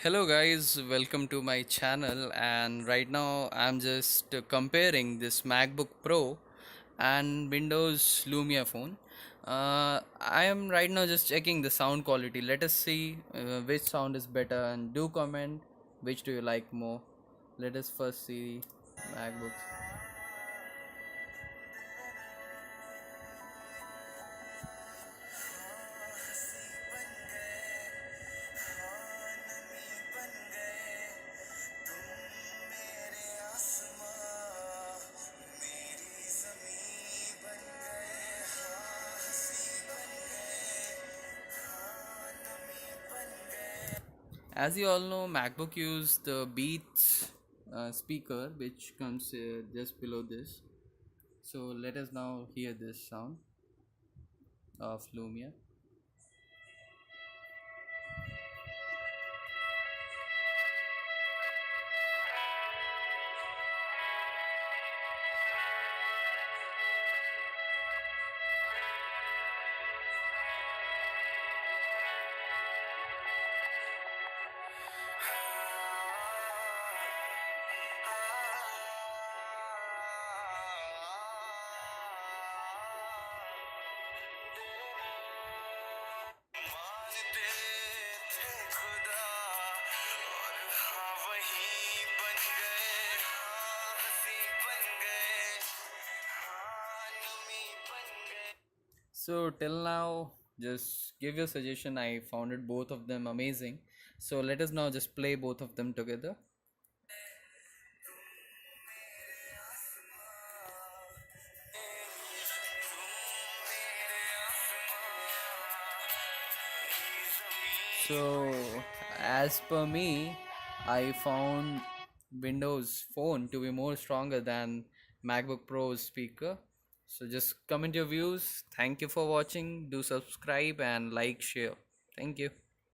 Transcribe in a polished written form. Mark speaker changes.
Speaker 1: Hello guys, welcome to my channel, and right now I'm just comparing this MacBook Pro and Windows Lumia phone. I am right now just checking the sound quality. Let us see which sound is better, and do comment which do you like more. Let us first see MacBooks. As you all know, MacBook use the Beats speaker, which comes just below this. So let us now hear this sound of Lumia. So till now, just give your suggestion. I found it both of them amazing. So let us now just play both of them together. So as per me, I found Windows Phone to be more stronger than MacBook Pro's speaker. So just comment your views. Thank you for watching. Do subscribe and like, share. Thank you.